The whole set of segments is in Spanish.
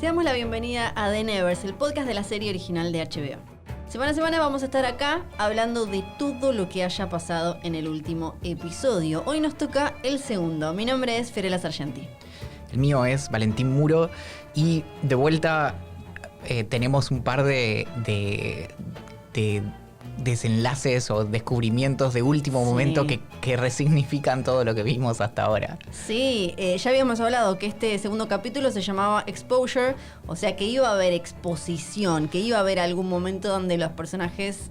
Te damos la bienvenida a The Nevers, el podcast de la serie original de HBO. Semana a semana vamos a estar acá hablando de todo lo que haya pasado en el último episodio. Hoy nos toca el segundo. Mi nombre es Fiorella Sargenti. El mío es Valentín Muro y de vuelta tenemos un par de desenlaces o descubrimientos de último momento que resignifican todo lo que vimos hasta ahora. Sí, ya habíamos hablado que este segundo capítulo se llamaba Exposure, o sea que iba a haber exposición, que iba a haber algún momento donde los personajes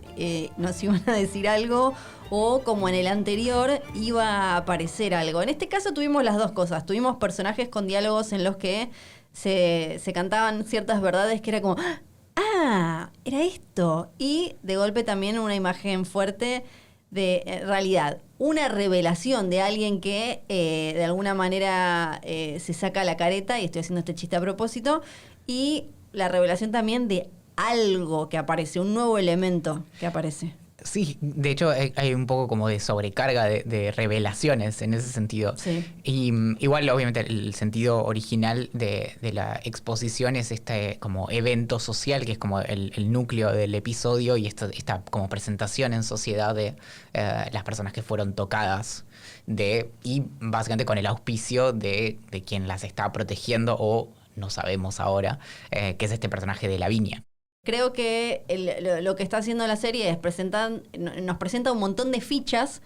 nos iban a decir algo o como en el anterior iba a aparecer algo. En este caso tuvimos las dos cosas, tuvimos personajes con diálogos en los que se cantaban ciertas verdades que era como... ¡Ah! Era esto. Y de golpe también una imagen fuerte de realidad. Una revelación de alguien que de alguna manera se saca la careta, y estoy haciendo este chiste a propósito, y la revelación también de algo que aparece, un nuevo elemento que aparece. Sí, de hecho hay un poco como de sobrecarga de revelaciones en ese sentido. Sí. Y igual, obviamente, el sentido original de la exposición es este como evento social, que es como el núcleo del episodio y esta como presentación en sociedad de las personas que fueron tocadas y básicamente con el auspicio de quien las está protegiendo o no sabemos ahora, que es este personaje de Lavinia. Creo que lo que está haciendo la serie es nos presenta un montón de fichas,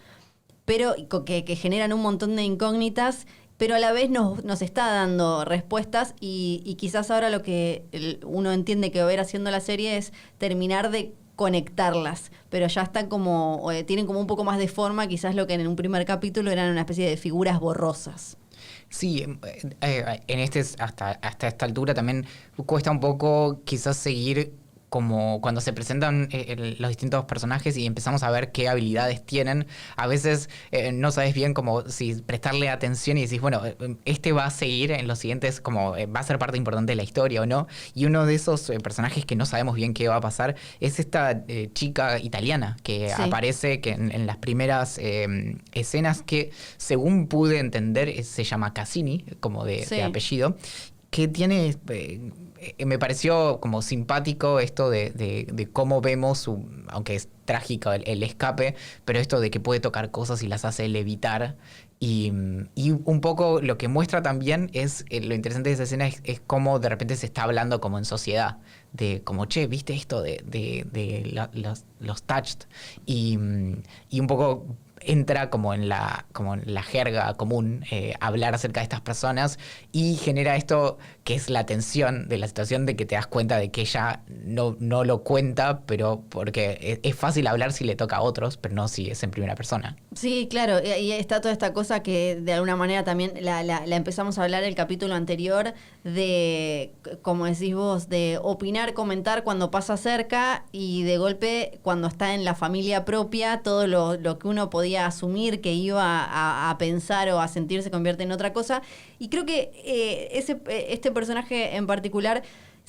pero que generan un montón de incógnitas, pero a la vez nos está dando respuestas y quizás ahora lo que uno entiende que va a ver haciendo la serie es terminar de conectarlas, pero ya están tienen como un poco más de forma, quizás lo que en un primer capítulo eran una especie de figuras borrosas. Sí, hasta esta altura también cuesta un poco quizás seguir como cuando se presentan los distintos personajes y empezamos a ver qué habilidades tienen. A veces no sabes bien como si prestarle atención y decís, bueno, este va a seguir en los siguientes, como va a ser parte importante de la historia o no. Y uno de esos personajes que no sabemos bien qué va a pasar es esta chica italiana que aparece que en las primeras escenas, que según pude entender se llama Cassini, como de apellido, que tiene... me pareció como simpático esto de cómo vemos, aunque es trágico el escape, pero esto de que puede tocar cosas y las hace levitar. Y un poco lo que muestra también es, lo interesante de esa escena es cómo de repente se está hablando como en sociedad, de como, che, ¿viste esto de los touched? Y un poco... entra como en la jerga común hablar acerca de estas personas y genera esto que es la tensión de la situación, de que te das cuenta de que ella no lo cuenta, pero porque es fácil hablar si le toca a otros, pero no si es en primera persona. Sí, claro, y está toda esta cosa que de alguna manera también la empezamos a hablar el capítulo anterior de, como decís vos, de opinar, comentar cuando pasa cerca y de golpe cuando está en la familia propia, todo lo que uno podía asumir que iba a pensar o a sentir se convierte en otra cosa. Y creo que este personaje en particular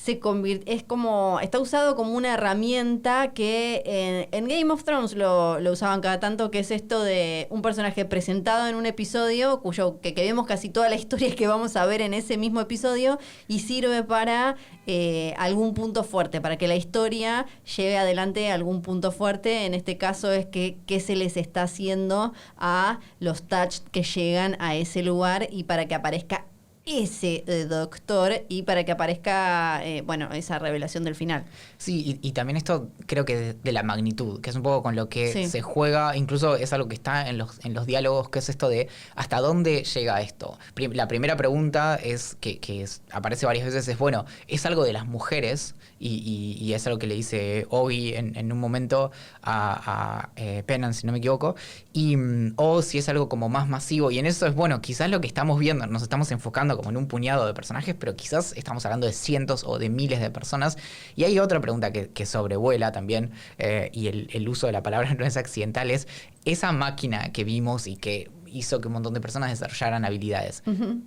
está usado como una herramienta que en Game of Thrones lo usaban cada tanto, que es esto de un personaje presentado en un episodio que vemos casi toda la historia que vamos a ver en ese mismo episodio y sirve para algún punto fuerte, para que la historia lleve adelante algún punto fuerte. En este caso es qué se les está haciendo a los touched que llegan a ese lugar y para que aparezca ese doctor y para que aparezca esa revelación del final. Sí, y también esto creo que de la magnitud, que es un poco con lo que se juega, incluso es algo que está en los diálogos, que es esto de ¿hasta dónde llega esto? La primera pregunta es aparece varias veces, es bueno, ¿es algo de las mujeres? Y es algo que le dice Ogi en un momento a Penance, si no me equivoco, o si es algo como más masivo, y en eso es bueno, quizás lo que estamos viendo, nos estamos enfocando como en un puñado de personajes, pero quizás estamos hablando de cientos o de miles de personas. Y hay otra pregunta que sobrevuela también, y el uso de la palabra no es accidental, es esa máquina que vimos y que hizo que un montón de personas desarrollaran habilidades. Uh-huh.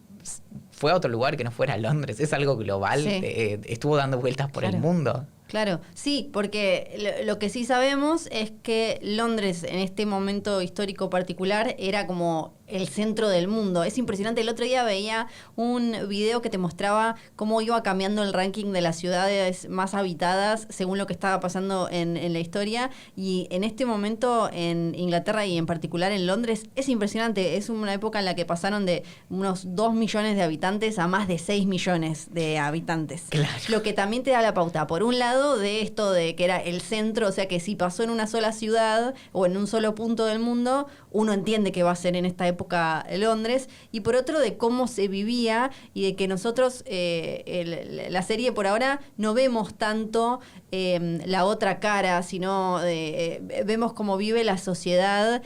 Fue a otro lugar que no fuera Londres, es algo global, estuvo dando vueltas por el mundo. Claro, sí, porque lo que sí sabemos es que Londres en este momento histórico particular era como el centro del mundo. Es impresionante. El otro día veía un video que te mostraba cómo iba cambiando el ranking de las ciudades más habitadas según lo que estaba pasando en la historia. Y en este momento en Inglaterra y en particular en Londres es impresionante. Es una época en la que pasaron de unos 2 millones de habitantes a más de 6 millones de habitantes. Claro. Lo que también te da la pauta, por un lado, de esto de que era el centro, o sea que si pasó en una sola ciudad o en un solo punto del mundo, uno entiende que va a ser en esta época Londres, y por otro de cómo se vivía y de que nosotros, la serie por ahora, no vemos tanto la otra cara, sino vemos cómo vive la sociedad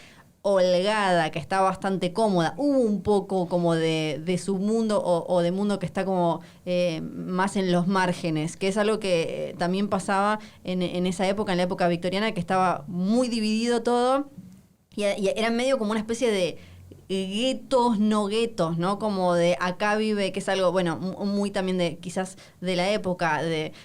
holgada, que está bastante cómoda. Hubo un poco como de submundo o de mundo que está como más en los márgenes, que es algo que también pasaba en esa época, en la época victoriana, que estaba muy dividido todo y era medio como una especie de guetos, no guetos, ¿no? Como de acá vive, que es algo, bueno, muy también de quizás de la época,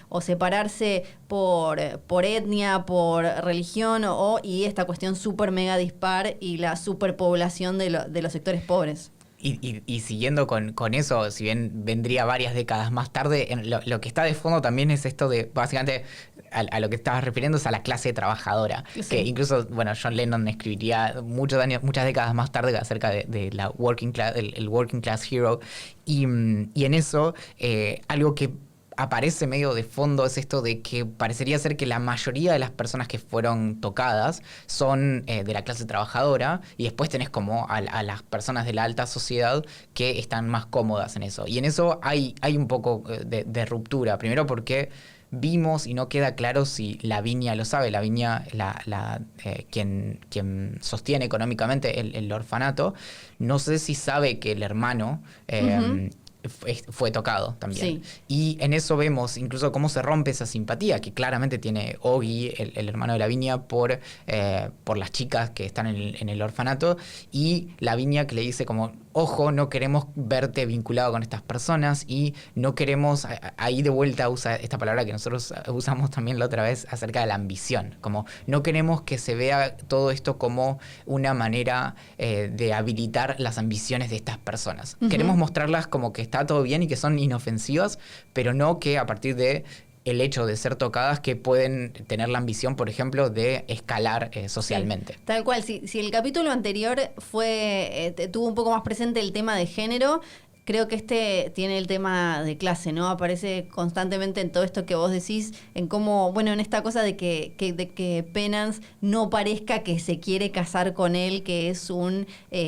o separarse por etnia, por religión, y esta cuestión súper mega dispar y la superpoblación de los sectores pobres. Y siguiendo con eso, si bien vendría varias décadas más tarde, lo que está de fondo también es esto de, básicamente, a lo que estabas refiriendo es a la clase trabajadora. Sí. Que incluso, bueno, John Lennon escribiría muchas décadas más tarde acerca de la working class, el working class hero. Y en eso, algo que aparece medio de fondo es esto de que parecería ser que la mayoría de las personas que fueron tocadas son de la clase trabajadora, y después tenés como a las personas de la alta sociedad que están más cómodas en eso. Y en eso hay un poco de ruptura. Primero porque vimos, y no queda claro si Lavinia lo sabe, Lavinia, quien sostiene económicamente el orfanato, no sé si sabe que el hermano fue tocado también. Sí. Y en eso vemos incluso cómo se rompe esa simpatía que claramente tiene Oggy, el hermano de Lavinia, por las chicas que están en el orfanato, y Lavinia que le dice como, ojo, no queremos verte vinculado con estas personas, y no queremos, ahí de vuelta usa esta palabra que nosotros usamos también la otra vez acerca de la ambición, como no queremos que se vea todo esto como una manera de habilitar las ambiciones de estas personas. Queremos mostrarlas como que está todo bien y que son inofensivas, pero no que a partir de el hecho de ser tocadas que pueden tener la ambición, por ejemplo, de escalar socialmente. Sí, tal cual. Si el capítulo anterior tuvo un poco más presente el tema de género, creo que este tiene el tema de clase, ¿no? Aparece constantemente en todo esto que vos decís, en cómo, bueno, en esta cosa de que Penance no parezca que se quiere casar con él, que es un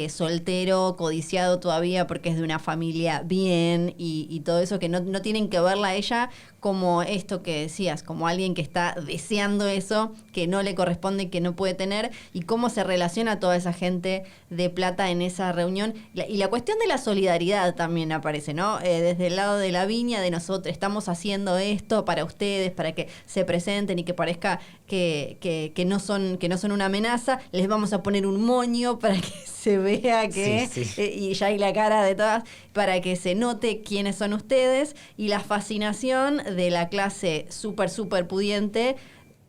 soltero codiciado todavía porque es de una familia bien y todo eso, que no tienen que verla a ella como esto que decías, como alguien que está deseando eso, que no le corresponde y que no puede tener, y cómo se relaciona toda esa gente de plata en esa reunión. Y la cuestión de la solidaridad también aparece, ¿no? Desde el lado de Lavinia, de nosotros, estamos haciendo esto para ustedes, para que se presenten y que parezca que no son una amenaza, les vamos a poner un moño para que se vea que, y ya hay la cara de todas, para que se note quiénes son ustedes, y la fascinación de la clase súper pudiente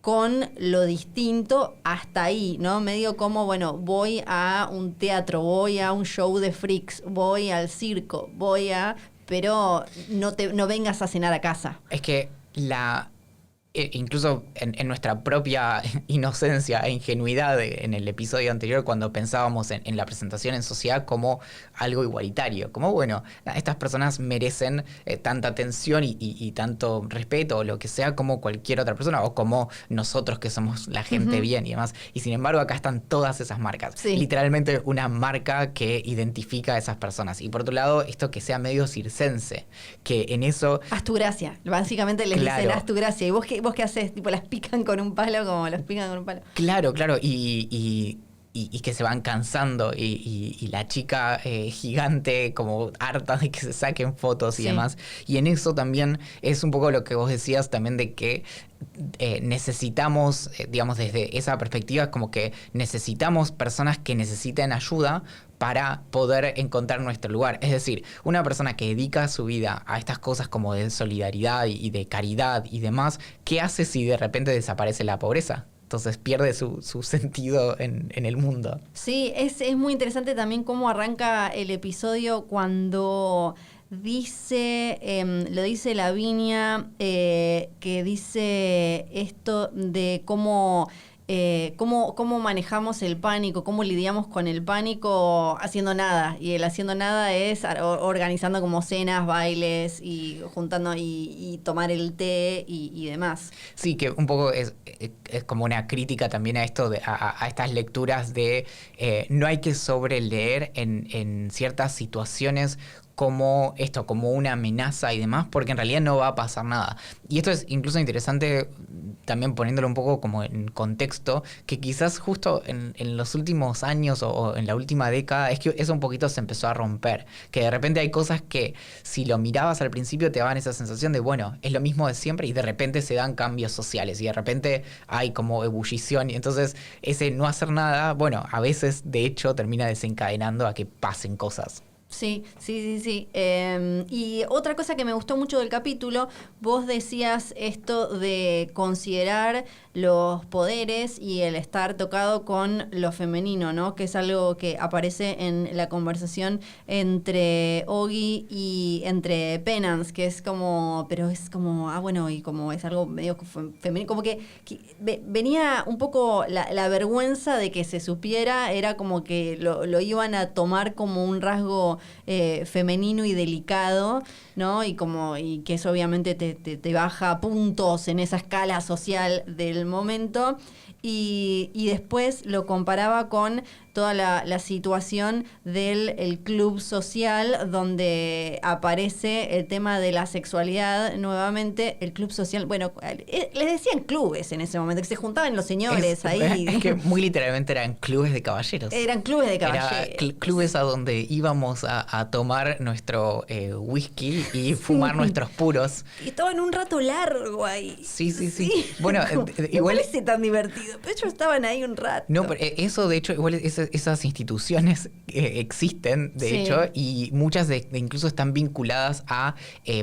con lo distinto hasta ahí, ¿no? Medio como, bueno, voy a un teatro, voy a un show de freaks, voy al circo, pero no vengas a cenar a casa. Es que incluso en nuestra propia inocencia e ingenuidad en el episodio anterior, cuando pensábamos en la presentación en sociedad como algo igualitario, como bueno, estas personas merecen tanta atención y tanto respeto o lo que sea como cualquier otra persona, o como nosotros que somos la gente bien y demás, y sin embargo acá están todas esas marcas, literalmente una marca que identifica a esas personas. Y por otro lado, esto que sea medio circense, que en eso... Haz tu gracia, básicamente les dicen haz tu gracia, y vos qué haces, tipo las pican con un palo, como los pican con un palo. Claro, y que se van cansando, y la chica gigante como harta de que se saquen fotos y demás. Y en eso también es un poco lo que vos decías también de que necesitamos, digamos, desde esa perspectiva, como que necesitamos personas que necesiten ayuda para poder encontrar nuestro lugar. Es decir, una persona que dedica su vida a estas cosas como de solidaridad y de caridad y demás, ¿qué hace si de repente desaparece la pobreza? Entonces pierde su sentido en el mundo. Sí, es muy interesante también cómo arranca el episodio cuando lo dice Lavinia, que dice esto de cómo manejamos el pánico, cómo lidiamos con el pánico haciendo nada. Y el haciendo nada es organizando como cenas, bailes y juntando y tomar el té y demás. Sí, que un poco es como una crítica también a esto, a estas lecturas de no hay que sobreleer en ciertas situaciones como esto, como una amenaza y demás, porque en realidad no va a pasar nada. Y esto es incluso interesante también poniéndolo un poco como en contexto, que quizás justo en los últimos años o en la última década es que eso un poquito se empezó a romper, que de repente hay cosas que si lo mirabas al principio te daban esa sensación de, bueno, es lo mismo de siempre y de repente se dan cambios sociales y de repente hay como ebullición y entonces ese no hacer nada, bueno, a veces de hecho termina desencadenando a que pasen cosas. Sí. Y otra cosa que me gustó mucho del capítulo, vos decías esto de considerar los poderes y el estar tocado con lo femenino, ¿no? Que es algo que aparece en la conversación entre Oggy y entre Penance, que es como, pero es como, bueno, y como es algo medio femenino, como que venía un poco la vergüenza de que se supiera, era como que lo iban a tomar como un rasgo femenino y delicado, ¿no? Y que eso obviamente te baja puntos en esa escala social del momento. Y después lo comparaba con toda la situación del club social, donde aparece el tema de la sexualidad nuevamente. El club social, bueno, les decían clubes en ese momento, que se juntaban los señores ahí. Es que muy literalmente eran clubes de caballeros. Eran clubes de caballeros. Clubes a donde íbamos a tomar nuestro whisky y fumar nuestros puros. Y estaban un rato largo ahí. Sí. Bueno, igual... No parece tan divertido, pero ellos estaban ahí un rato. No, pero eso de hecho, igual esas instituciones existen, de hecho, y muchas incluso están vinculadas a,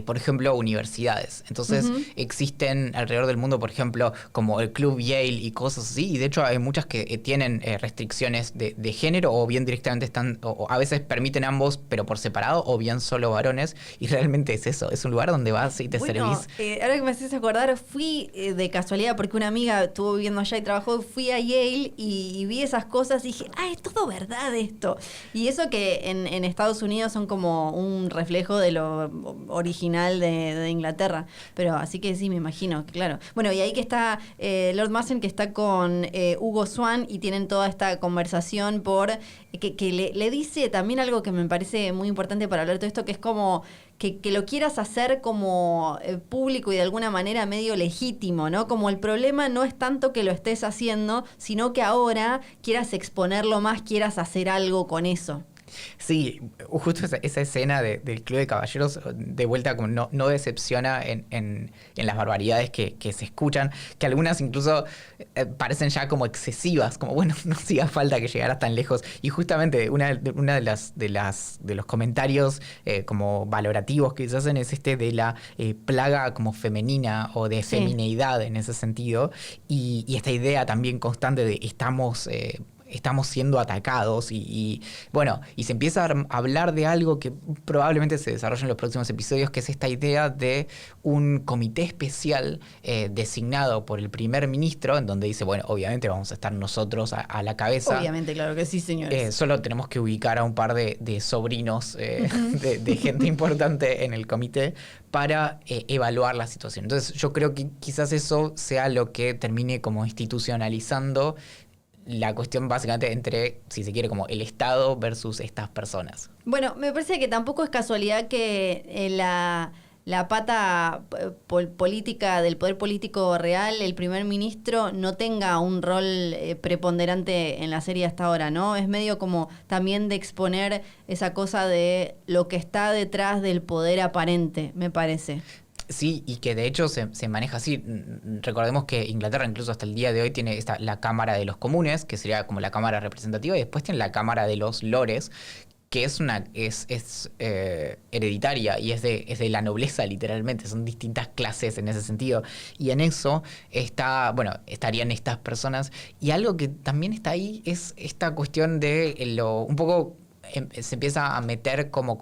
por ejemplo, universidades. Entonces, existen alrededor del mundo, por ejemplo, como el Club Yale y cosas así, y de hecho hay muchas que tienen restricciones de género, o bien directamente están, o a veces permiten ambos, pero por separado, o bien solo varones, y realmente es eso, es un lugar donde vas y te servís. Ahora que me haces acordar, fui de casualidad, porque una amiga estuvo viviendo allá y trabajó, fui a Yale y vi esas cosas y dije, es todo verdad esto. Y eso que en Estados Unidos son como un reflejo de lo original de Inglaterra. Pero así que sí, me imagino, claro. Bueno, y ahí que está Lord Massen, que está con Hugo Swan, y tienen toda esta conversación que le dice también algo que me parece muy importante para hablar de todo esto, que es como que lo quieras hacer como público y de alguna manera medio legítimo, ¿no? Como el problema no es tanto que lo estés haciendo, sino que ahora quieras exponerlo más, quieras hacer algo con eso. Sí, justo esa escena del Club de Caballeros, de vuelta, como no decepciona en las barbaridades que se escuchan, que algunas incluso parecen ya como excesivas, como bueno, no hacía falta que llegaras tan lejos. Y justamente una de los comentarios como valorativos que se hacen es de la plaga como femenina o de femineidad en ese sentido, y esta idea también constante de estamos siendo atacados y se empieza a hablar de algo que probablemente se desarrolle en los próximos episodios, que es esta idea de un comité especial designado por el primer ministro, en donde dice, bueno, obviamente vamos a estar nosotros a la cabeza. Obviamente, claro que sí, señores. Solo tenemos que ubicar a un par de sobrinos de gente importante en el comité para evaluar la situación. Entonces yo creo que quizás eso sea lo que termine como institucionalizando la cuestión básicamente entre, si se quiere, como el Estado versus estas personas. Bueno, me parece que tampoco es casualidad que la pata política del poder político real, el primer ministro, no tenga un rol preponderante en la serie hasta ahora, ¿no? Es medio como también de exponer esa cosa de lo que está detrás del poder aparente, me parece. Sí, y que de hecho se maneja así. Recordemos que Inglaterra incluso hasta el día de hoy tiene la Cámara de los Comunes, que sería como la Cámara representativa, y después tiene la Cámara de los Lores, que es hereditaria y es de la nobleza literalmente, son distintas clases en ese sentido. Y en eso estarían estas personas. Y algo que también está ahí es esta cuestión de un poco se empieza a meter como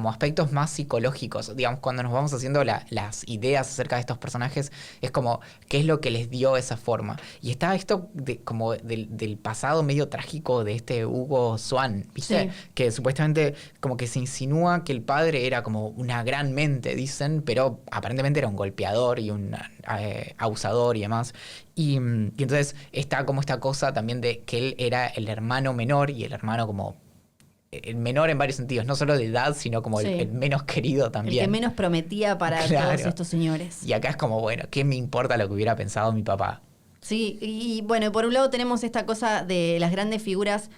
aspectos más psicológicos. Digamos, cuando nos vamos haciendo las ideas acerca de estos personajes, es como qué es lo que les dio esa forma. Y está esto como del pasado medio trágico de este Hugo Swan, ¿viste? Sí. Que supuestamente como que se insinúa que el padre era como una gran mente, dicen, pero aparentemente era un golpeador y un abusador y demás. Y entonces está como esta cosa también de que él era el hermano menor y el hermano como el menor en varios sentidos, no solo de edad, sino como el menos querido también. El que menos prometía para todos estos señores. Y acá es como, bueno, ¿qué me importa lo que hubiera pensado mi papá? Sí, y bueno, por un lado tenemos esta cosa de las grandes figuras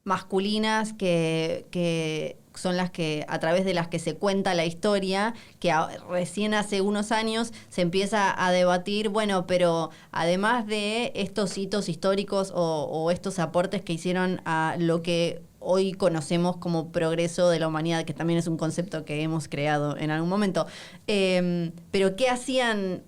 masculinas que son las que, a través de las que se cuenta la historia, que recién hace unos años se empieza a debatir, bueno, pero además de estos hitos históricos o estos aportes que hicieron a lo que hoy conocemos como progreso de la humanidad, que también es un concepto que hemos creado en algún momento. Pero ¿qué hacían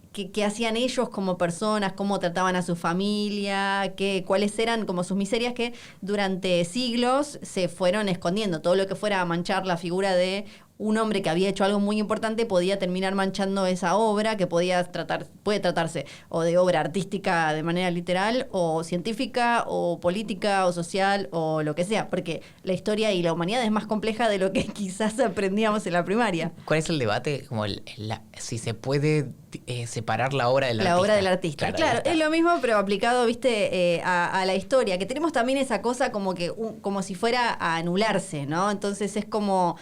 ellos como personas? ¿Cómo trataban a su familia? ¿Cuáles eran como sus miserias que durante siglos se fueron escondiendo? Todo lo que fuera a manchar la figura de un hombre que había hecho algo muy importante podía terminar manchando esa obra, que puede tratarse o de obra artística de manera literal, o científica, o política, o social, o lo que sea, porque la historia y la humanidad es más compleja de lo que quizás aprendíamos en la primaria. ¿Cuál es el debate? Como si se puede separar la obra del artista. La obra del artista, claro, es lo mismo, pero aplicado, viste, a la historia, que tenemos también esa cosa como que como si fuera a anularse, ¿no? Entonces es como,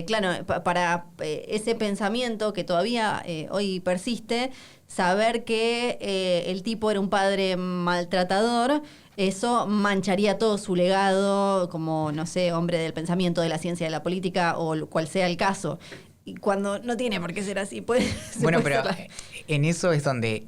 claro, para ese pensamiento que todavía hoy persiste, saber que el tipo era un padre maltratador, eso mancharía todo su legado como, no sé, hombre del pensamiento, de la ciencia, de la política o cual sea el caso. Y cuando no tiene por qué ser así. Bueno, pero en eso es donde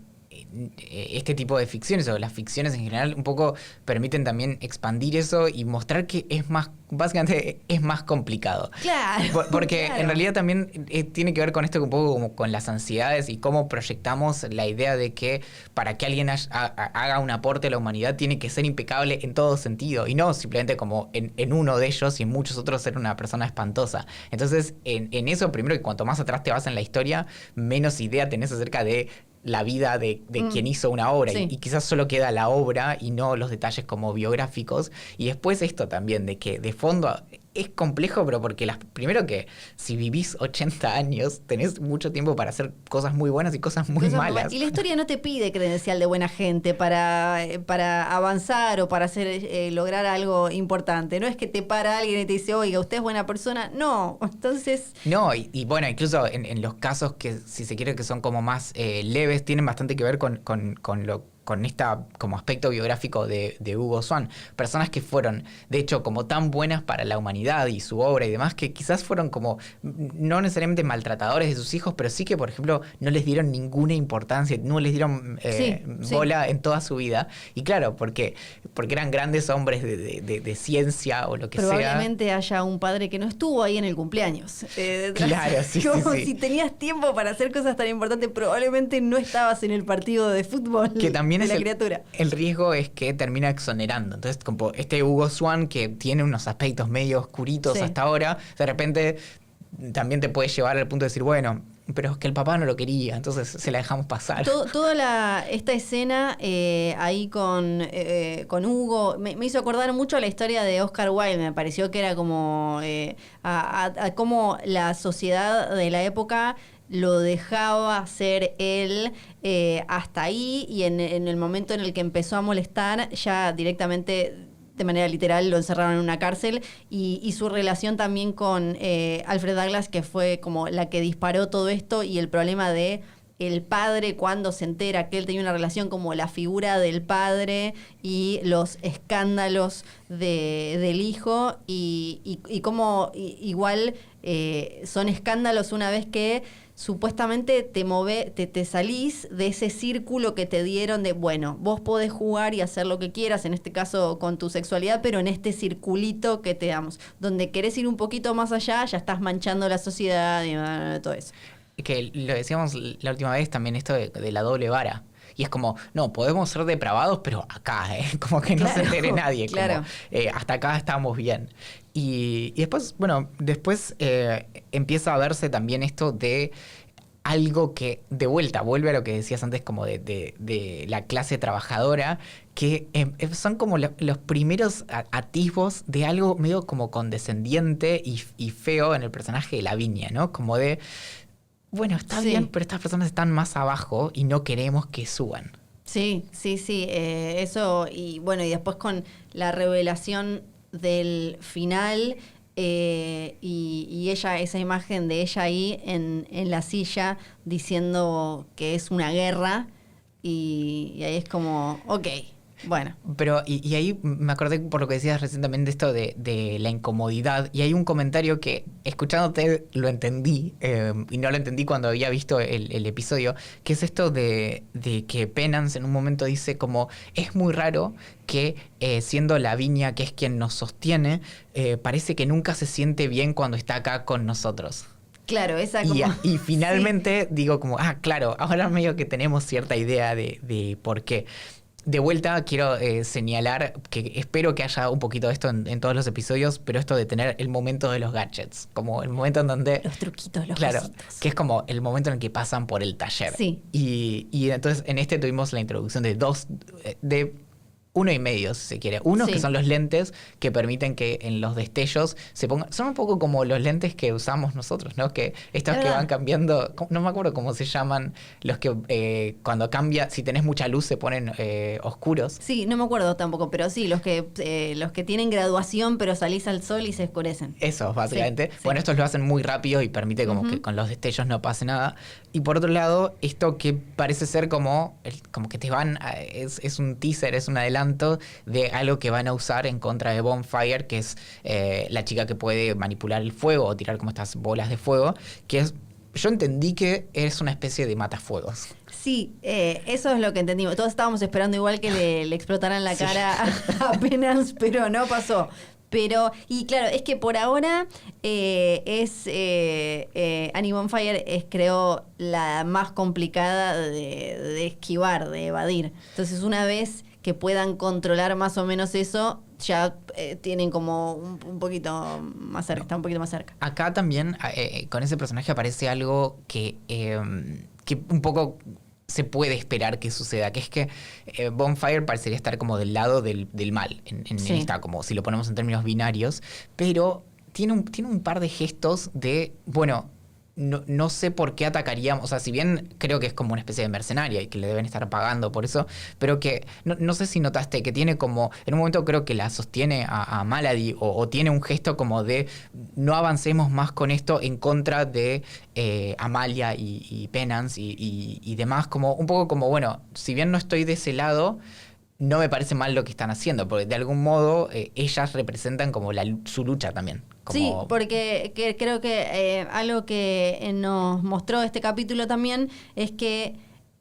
este tipo de ficciones o las ficciones en general un poco permiten también expandir eso y mostrar que básicamente es más complicado. Claro. Porque en realidad también tiene que ver con esto un poco como con las ansiedades y cómo proyectamos la idea de que para que alguien haga un aporte a la humanidad tiene que ser impecable en todo sentido y no simplemente como en uno de ellos y en muchos otros ser una persona espantosa. Entonces en eso primero que cuanto más atrás te vas en la historia, menos idea tenés acerca de la vida de quien hizo una obra. Sí. Y quizás solo queda la obra y no los detalles como biográficos. Y después esto también, de que de fondo es complejo, pero porque primero que si vivís 80 años, tenés mucho tiempo para hacer cosas muy buenas y cosas muy malas. Y la historia no te pide credencial de buena gente para avanzar o para lograr algo importante. No es que te para alguien y te dice, oiga, usted es buena persona. No, entonces... No, y bueno, incluso en los casos que, si se quiere, que son como más leves, tienen bastante que ver con esta como aspecto biográfico de Hugo Swan. Personas que fueron, de hecho, como tan buenas para la humanidad y su obra y demás, que quizás fueron como, no necesariamente maltratadores de sus hijos, pero sí que, por ejemplo, no les dieron ninguna importancia, no les dieron bola en toda su vida. Y claro, porque eran grandes hombres de ciencia o lo que sea. Probablemente haya un padre que no estuvo ahí en el cumpleaños. Claro, sí, como sí. Si tenías tiempo para hacer cosas tan importantes, probablemente no estabas en el partido de fútbol. Que también de la criatura. El riesgo es que termina exonerando. Entonces, como este Hugo Swan, que tiene unos aspectos medio oscuritos hasta ahora, de repente también te puede llevar al punto de decir, bueno, pero es que el papá no lo quería, entonces se la dejamos pasar. Toda esta escena ahí con Hugo me hizo acordar mucho a la historia de Oscar Wilde. Me pareció que era como a cómo la sociedad de la época lo dejaba ser él hasta ahí, y en el momento en el que empezó a molestar, ya directamente, de manera literal, lo encerraron en una cárcel, y su relación también con Alfred Douglas, que fue como la que disparó todo esto, y el problema de el padre cuando se entera que él tenía una relación, como la figura del padre y los escándalos del hijo, y como igual son escándalos una vez que supuestamente te salís de ese círculo que te dieron de, bueno, vos podés jugar y hacer lo que quieras, en este caso con tu sexualidad, pero en este circulito que te damos. Donde querés ir un poquito más allá, ya estás manchando la sociedad y todo eso. Que lo decíamos la última vez también, esto de la doble vara. Y es como, no, podemos ser depravados, pero acá, como que no se entere nadie. Claro. Como, hasta acá estamos bien. Y después, bueno, empieza a verse también esto de algo que, de vuelta, vuelve a lo que decías antes como de la clase trabajadora, que son como los primeros atisbos de algo medio como condescendiente y feo en el personaje de Lavinia, ¿no? Como de, bueno, está bien, pero estas personas están más abajo y no queremos que suban. Sí, eso, y bueno, y después con la revelación del final y ella, esa imagen de ella ahí en la silla diciendo que es una guerra y ahí es como, ok, bueno. Pero, y ahí me acordé por lo que decías recientemente esto de la incomodidad, y hay un comentario que, escuchándote, lo entendí, y no lo entendí cuando había visto el episodio, que es esto de que Penance en un momento dice como, es muy raro que siendo Lavinia, que es quien nos sostiene, parece que nunca se siente bien cuando está acá con nosotros. Claro, esa como... Y finalmente digo como, claro, ahora medio que tenemos cierta idea de por qué. De vuelta quiero señalar que espero que haya un poquito de esto en todos los episodios, pero esto de tener el momento de los gadgets, como el momento en donde... Los truquitos, los claro, cositos. que es como el momento en el que pasan por el taller. Sí. Y entonces en este tuvimos la introducción de uno y medio, si se quiere. Uno, que son los lentes que permiten que en los destellos se pongan... Son un poco como los lentes que usamos nosotros, ¿no? Que estos que van cambiando... No me acuerdo cómo se llaman. Los que cuando cambia, si tenés mucha luz, se ponen oscuros. Sí, no me acuerdo tampoco, pero sí, los que tienen graduación, pero salís al sol y se oscurecen. Eso, básicamente. Sí. Bueno, estos lo hacen muy rápido y permite como que con los destellos no pase nada. Y por otro lado, esto que parece ser como que te van... Es un teaser, es un adelanto de algo que van a usar en contra de Bonfire, que es la chica que puede manipular el fuego o tirar como estas bolas de fuego, que es, yo entendí que es una especie de matafuegos. Sí, eso es lo que entendimos. Todos estábamos esperando igual que le explotaran la cara apenas, pero no pasó. Pero, y claro, es que por ahora Annie Bonfire creo, la más complicada de esquivar, de evadir. Entonces, una vez que puedan controlar más o menos eso, ya tienen como un poquito más cerca, está un poquito más cerca. Acá también con ese personaje aparece algo que un poco se puede esperar que suceda, que es que Bonfire parecería estar como del lado del mal, en esta, como si lo ponemos en términos binarios, pero tiene un par de gestos de, bueno... No sé por qué atacaríamos, o sea, si bien creo que es como una especie de mercenaria y que le deben estar pagando por eso, pero que no sé si notaste que tiene como, en un momento creo que la sostiene a Malady o tiene un gesto como de no avancemos más con esto en contra de Amalia y Penance y demás, como un poco como, bueno, si bien no estoy de ese lado, no me parece mal lo que están haciendo, porque de algún modo ellas representan como su lucha también. Como... Sí, porque creo que algo que nos mostró este capítulo también es que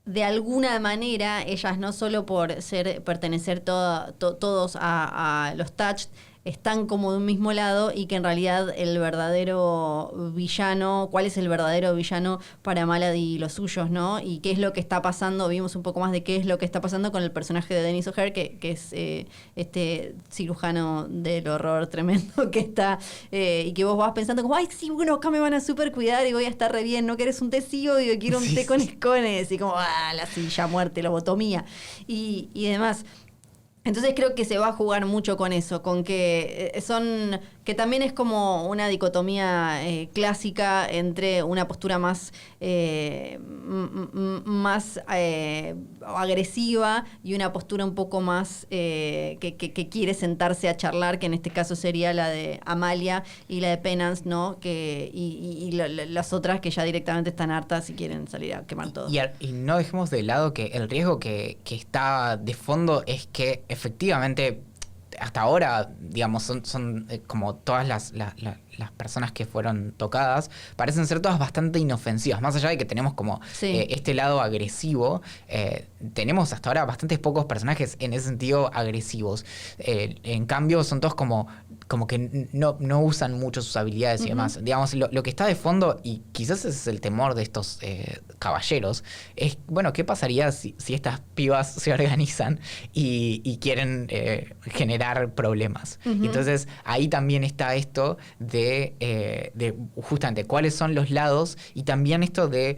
de alguna manera ellas, no solo por pertenecer todos a los Touched, están como de un mismo lado, y que en realidad el verdadero villano, ¿cuál es el verdadero villano para Malady y los suyos, no? Y qué es lo que está pasando, vimos un poco más de qué es lo que está pasando con el personaje de Denis O'Hare, que es este cirujano del horror tremendo que está, y que vos vas pensando como, ay, sí, bueno, acá me van a super cuidar y voy a estar re bien, no querés un tecillo, digo, quiero un té con escones, y como, la silla, muerte, lobotomía, y demás. Entonces creo que se va a jugar mucho con eso, con que que también es como una dicotomía clásica entre una postura más agresiva y una postura un poco más que quiere sentarse a charlar, que en este caso sería la de Amalia y la de Penance, ¿no? Y las otras que ya directamente están hartas y quieren salir a quemar todo. Y no dejemos de lado que el riesgo que está de fondo es que efectivamente hasta ahora, digamos, son como todas las las personas que fueron tocadas parecen ser todas bastante inofensivas. Más allá de que tenemos como este lado agresivo, tenemos hasta ahora bastantes pocos personajes en ese sentido agresivos. En cambio, son todos como que no usan mucho sus habilidades y demás. Digamos, lo que está de fondo, y quizás ese es el temor de estos caballeros, es, bueno, ¿qué pasaría si estas pibas se organizan y quieren generar problemas? Y entonces ahí también está esto de justamente cuáles son los lados, y también esto de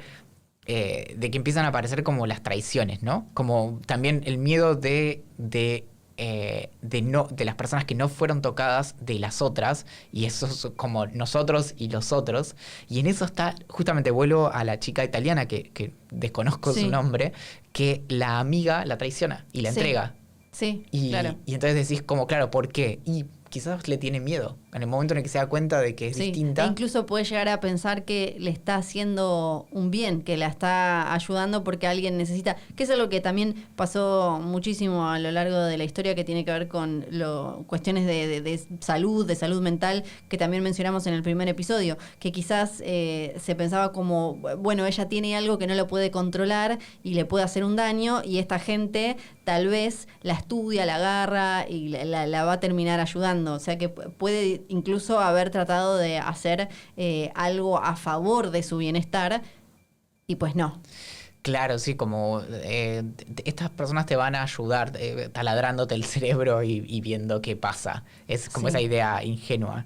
que empiezan a aparecer como las traiciones, ¿no? Como también el miedo de las personas que no fueron tocadas de las otras, y eso es como nosotros y los otros. Y en eso está, justamente vuelvo a la chica italiana que desconozco su nombre, que la amiga la traiciona y la entrega. Sí, claro. Y entonces decís como, claro, ¿por qué? Y quizás le tiene miedo. En el momento en el que se da cuenta de que es distinta. E incluso puede llegar a pensar que le está haciendo un bien, que la está ayudando porque alguien necesita. Que es algo que también pasó muchísimo a lo largo de la historia, que tiene que ver con cuestiones de salud mental, que también mencionamos en el primer episodio. Que quizás se pensaba como, bueno, ella tiene algo que no lo puede controlar y le puede hacer un daño, y esta gente tal vez la estudia, la agarra y la va a terminar ayudando. O sea que puede incluso haber tratado de hacer algo a favor de su bienestar, y pues no. Claro, sí, como estas personas te van a ayudar taladrándote el cerebro y viendo qué pasa. Es como esa idea ingenua.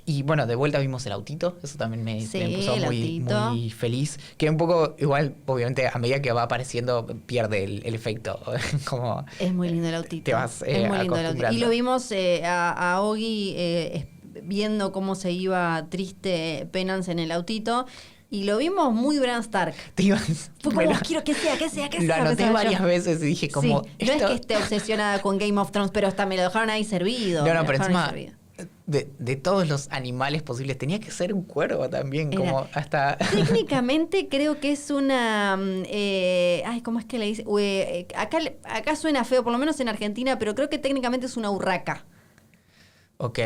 Y bueno, de vuelta vimos el autito, eso también me puso muy feliz. Que un poco, igual, obviamente, a medida que va apareciendo, pierde el efecto. Como es muy lindo el autito. Te vas es muy lindo el autito. Y lo vimos a Oggy viendo cómo se iba triste Penance en el autito. Y lo vimos muy Bran Stark. Fue como, quiero que sea. Lo anoté varias veces y dije como... No es que esté obsesionada con Game of Thrones, pero hasta me lo dejaron ahí servido. No, pero encima... De todos los animales posibles, tenía que ser un cuervo también, como hasta... Técnicamente creo que es una... ¿cómo es que le dice? Acá suena feo, por lo menos en Argentina, pero creo que técnicamente es una urraca. Ok.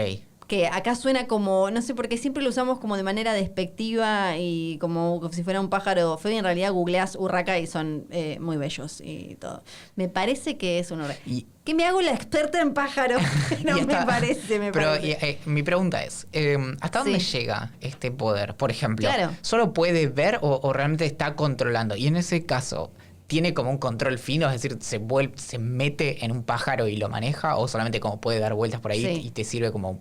Que acá suena como, no sé por qué siempre lo usamos como de manera despectiva y como si fuera un pájaro feo, y en realidad googleás urraca y son muy bellos y todo. Me parece que es un urraca. ¿Qué me hago la experta en pájaros? No me parece. Pero mi pregunta es, ¿hasta dónde llega este poder? Por ejemplo, ¿solo puede ver o realmente está controlando? Y en ese caso... ¿tiene como un control fino? Es decir, ¿se mete en un pájaro y lo maneja? ¿O solamente como puede dar vueltas por ahí y te sirve como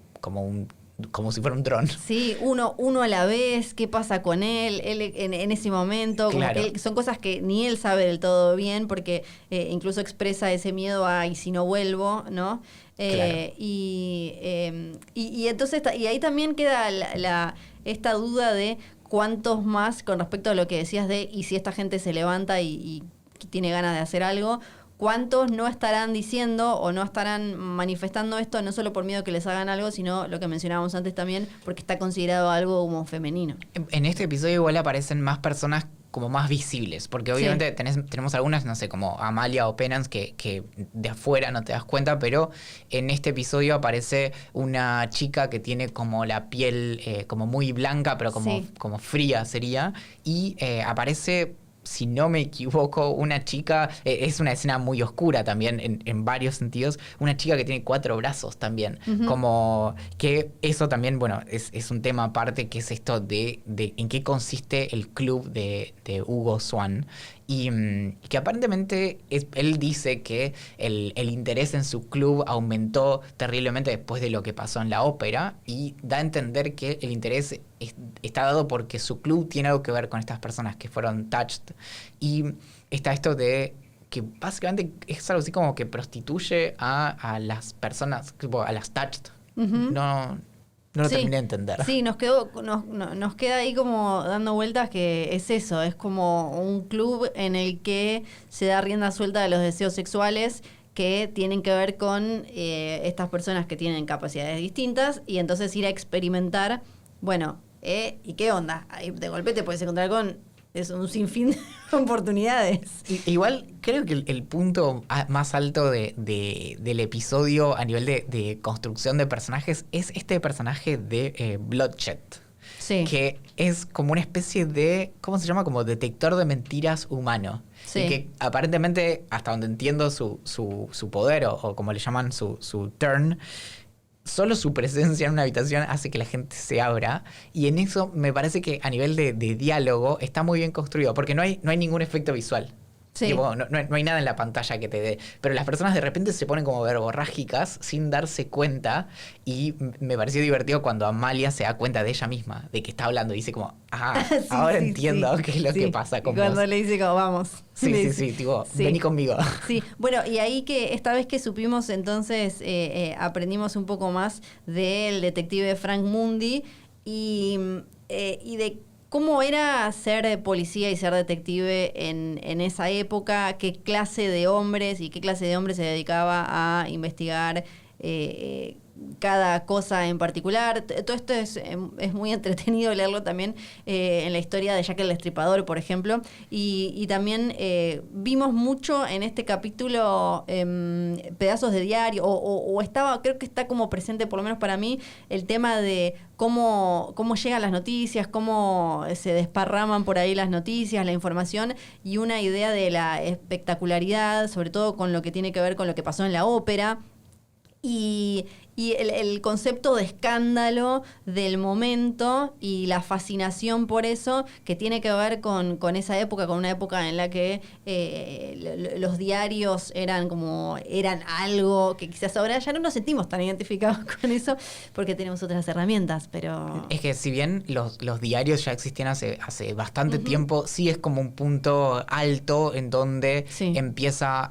si fuera un dron? Sí, uno a la vez. ¿Qué pasa con él en ese momento? Como que son cosas que ni él sabe del todo bien, porque incluso expresa ese miedo a ¿y si no vuelvo? ¿No? Y entonces y ahí también queda esta duda de cuántos más, con respecto a lo que decías de y si esta gente se levanta y tiene ganas de hacer algo, cuántos no estarán diciendo o no estarán manifestando esto, no solo por miedo que les hagan algo, sino lo que mencionábamos antes también, porque está considerado algo como femenino. En este episodio igual aparecen más personas como más visibles, porque obviamente tenemos algunas, no sé, como Amalia o Penance, que de afuera no te das cuenta, pero en este episodio aparece una chica que tiene como la piel como muy blanca, pero como fría sería, y aparece... si no me equivoco, una chica, es una escena muy oscura también en varios sentidos, una chica que tiene 4 brazos también, como que eso también, bueno, es un tema aparte, que es esto de en qué consiste el club de Hugo Swan. Y que aparentemente él dice que el interés en su club aumentó terriblemente después de lo que pasó en la ópera, y da a entender que el interés está dado porque su club tiene algo que ver con estas personas que fueron touched. Y está esto de que básicamente es algo así como que prostituye a las personas, a las touched. No lo terminé de entender. Sí, nos queda ahí como dando vueltas que es eso, es como un club en el que se da rienda suelta de los deseos sexuales que tienen que ver con estas personas que tienen capacidades distintas, y entonces ir a experimentar, bueno, ¿y qué onda? Ahí de golpe te puedes encontrar con es un sinfín de oportunidades. Igual creo que el punto más alto del episodio a nivel de construcción de personajes es este personaje de Bloodshed. Sí. Que es como una especie de, ¿cómo se llama? Como detector de mentiras humano. Sí. Y que aparentemente, hasta donde entiendo su poder, o como le llaman su turn, solo su presencia en una habitación hace que la gente se abra. Y en eso me parece que a nivel de diálogo está muy bien construido, porque no hay ningún efecto visual. Sí. Tipo, no hay nada en la pantalla que te dé. Pero las personas de repente se ponen como verborrágicas sin darse cuenta. Y me pareció divertido cuando Amalia se da cuenta de ella misma, de que está hablando. Y dice como, Sí, ahora sí, entiendo qué es lo que pasa con cuando vos. le dice como, vamos. Sí, tipo, vení conmigo. Sí, bueno, y ahí que esta vez que supimos, entonces aprendimos un poco más del detective Frank Mundi y de cómo era ser policía y ser detective en esa época, qué clase de hombres y qué clase de hombres se dedicaba a investigar cada cosa en particular. Todo esto es muy entretenido leerlo también en la historia de Jack el Destripador, por ejemplo. Y también vimos mucho en este capítulo pedazos de diario, o estaba, creo que está como presente, por lo menos para mí, el tema de cómo llegan las noticias, cómo se desparraman por ahí las noticias, la información, y una idea de la espectacularidad, sobre todo con lo que tiene que ver con lo que pasó en la ópera. Y el concepto de escándalo del momento y la fascinación por eso, que tiene que ver con esa época, con una época en la que los diarios eran algo que quizás ahora ya no nos sentimos tan identificados con eso porque tenemos otras herramientas, pero... Es que si bien los diarios ya existían hace bastante tiempo, sí es como un punto alto en donde empieza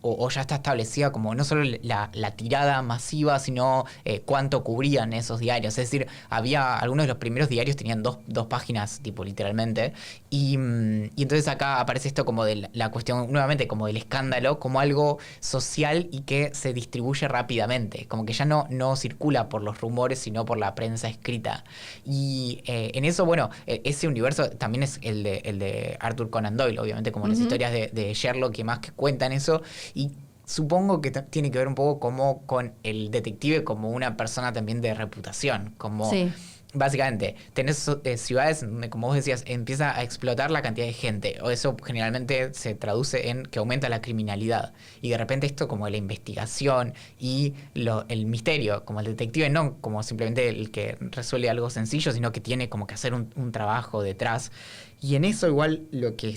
o ya está establecida como no solo la tirada masiva, sino cuánto cubrían esos diarios. Es decir, algunos de los primeros diarios tenían dos páginas, tipo literalmente, y entonces acá aparece esto como de la cuestión, nuevamente, como del escándalo, como algo social y que se distribuye rápidamente, como que ya no circula por los rumores, sino por la prensa escrita. Y en eso, bueno, ese universo también es el de Arthur Conan Doyle, obviamente, como las historias de Sherlock y más que cuentan eso, y supongo que tiene que ver un poco como con el detective como una persona también de reputación, como... Sí. Básicamente, tenés ciudades donde, como vos decías, empieza a explotar la cantidad de gente. O eso generalmente se traduce en que aumenta la criminalidad. Y de repente esto como la investigación y el misterio, como el detective, no como simplemente el que resuelve algo sencillo, sino que tiene como que hacer un trabajo detrás. Y en eso igual lo que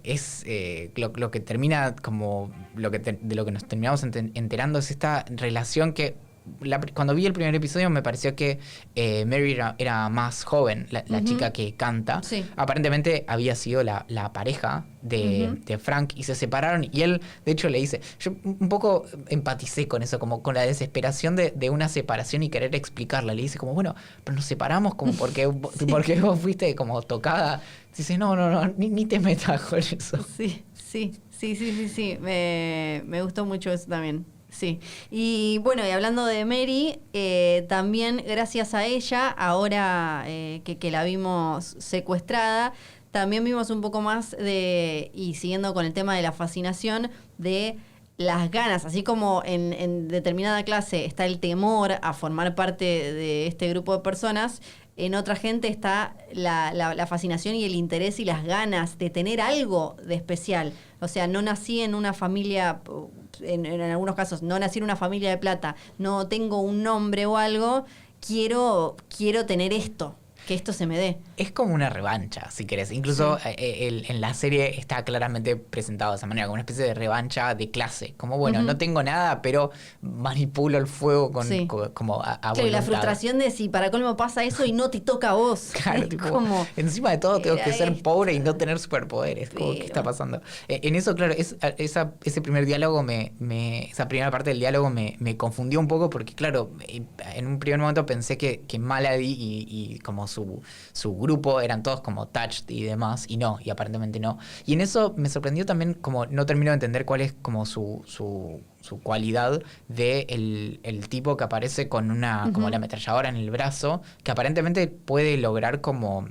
es lo que termina como de lo que nos terminamos enterando es esta relación que cuando vi el primer episodio me pareció que Mary era más joven, la chica que canta. Sí. Aparentemente había sido la pareja de Frank y se separaron y él de hecho le dice, yo un poco empaticé con eso, como con la desesperación de una separación y querer explicarla. Le dice como, bueno, pero nos separamos como porque vos fuiste como tocada. Dice, no, ni te metas con eso. Sí. Me gustó mucho eso también. Sí, y bueno, y hablando de Mary, también gracias a ella, ahora que la vimos secuestrada, también vimos un poco más y siguiendo con el tema de la fascinación, de las ganas, así como en determinada clase está el temor a formar parte de este grupo de personas, en otra gente está la fascinación y el interés y las ganas de tener algo de especial. O sea, no nací en una familia, en algunos casos, no nací en una familia de plata, no tengo un nombre o algo, quiero tener esto, que esto se me dé. Es como una revancha, si querés. Incluso en la serie está claramente presentado de esa manera, como una especie de revancha de clase. Como, bueno, no tengo nada, pero manipulo el fuego como a voluntad. Y la frustración de si para colmo pasa eso y no te toca a vos. Claro, tipo, como, encima de todo tengo que ser pobre y no tener superpoderes. Como, ¿qué está pasando? En eso, claro, ese primer diálogo, esa primera parte del diálogo me confundió un poco porque, claro, en un primer momento pensé que Malady y como su grupo eran todos como touched y demás, y aparentemente no. Y en eso me sorprendió también, como no termino de entender cuál es como su cualidad de el tipo que aparece con una como la ametralladora en el brazo, que aparentemente puede lograr como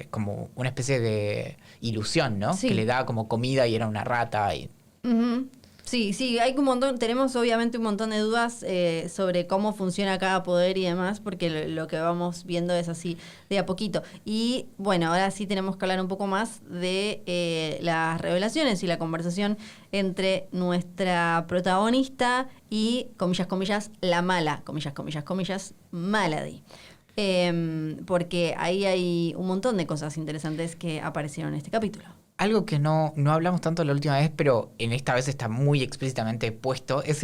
como una especie de ilusión, ¿no? Sí. Que le da como comida y era una rata. Y... Ujú. Sí, sí, hay un montón, tenemos obviamente un montón de dudas sobre cómo funciona cada poder y demás, porque lo que vamos viendo es así de a poquito. Y bueno, ahora sí tenemos que hablar un poco más de las revelaciones y la conversación entre nuestra protagonista y, comillas, comillas, la mala, comillas, comillas, comillas, Malady. Porque ahí hay un montón de cosas interesantes que aparecieron en este capítulo. Algo que no hablamos tanto la última vez, pero en esta vez está muy explícitamente puesto, es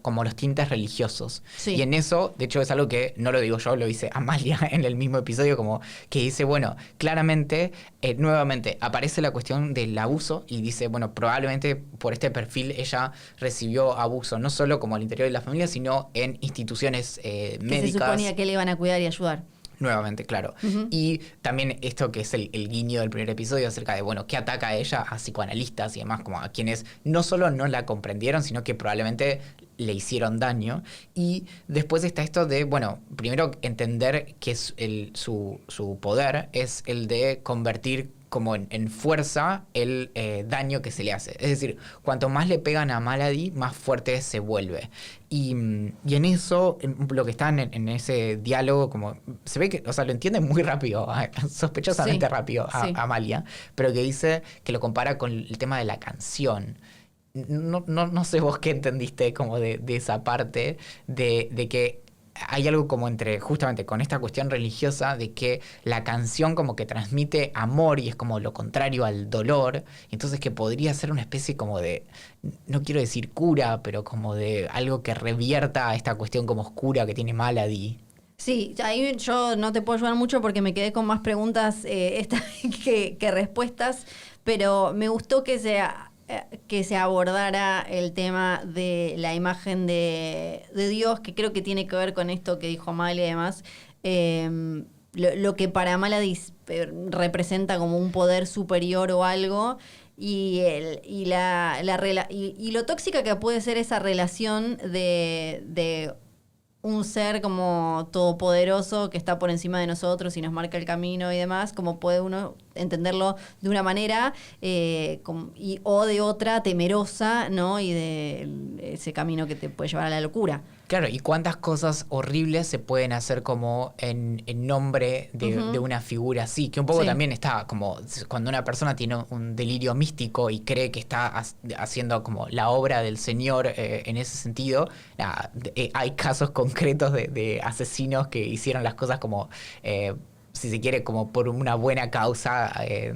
como los tintes religiosos. Sí. Y en eso, de hecho, es algo que no lo digo yo, lo dice Amalia en el mismo episodio, como que dice, bueno, claramente, nuevamente, aparece la cuestión del abuso y dice, bueno, probablemente por este perfil ella recibió abuso, no solo como al interior de la familia, sino en instituciones médicas. Que se suponía que le iban a cuidar y ayudar. Nuevamente, claro. Uh-huh. Y también esto que es el guiño del primer episodio acerca de, bueno, qué ataca a ella, a psicoanalistas y demás, como a quienes no solo no la comprendieron, sino que probablemente le hicieron daño. Y después está esto de, bueno, primero entender que su poder es el de convertir como en fuerza el daño que se le hace. Es decir, cuanto más le pegan a Malady, más fuerte se vuelve. Y en eso, lo que está en ese diálogo, como se ve que, o sea, lo entiende muy rápido, sospechosamente sí, rápido a Amalia, pero que dice que lo compara con el tema de la canción. No sé vos qué entendiste como de esa parte de que hay algo como justamente con esta cuestión religiosa de que la canción como que transmite amor y es como lo contrario al dolor, entonces que podría ser una especie como de, no quiero decir cura, pero como de algo que revierta esta cuestión como oscura que tiene Malady. Sí, ahí yo no te puedo ayudar mucho porque me quedé con más preguntas que respuestas, pero me gustó que se abordara el tema de la imagen de Dios, que creo que tiene que ver con esto que dijo Amalia y demás. Lo que para Malady representa como un poder superior o algo, y lo tóxica que puede ser esa relación de un ser como todopoderoso que está por encima de nosotros y nos marca el camino y demás, como puede uno entenderlo de una manera o de otra temerosa, ¿no? Y de ese camino que te puede llevar a la locura. Claro, y cuántas cosas horribles se pueden hacer como en nombre de una figura así, que un poco también está como cuando una persona tiene un delirio místico y cree que está haciendo como la obra del Señor en ese sentido. Hay casos concretos de asesinos que hicieron las cosas como... si se quiere, como por una buena causa,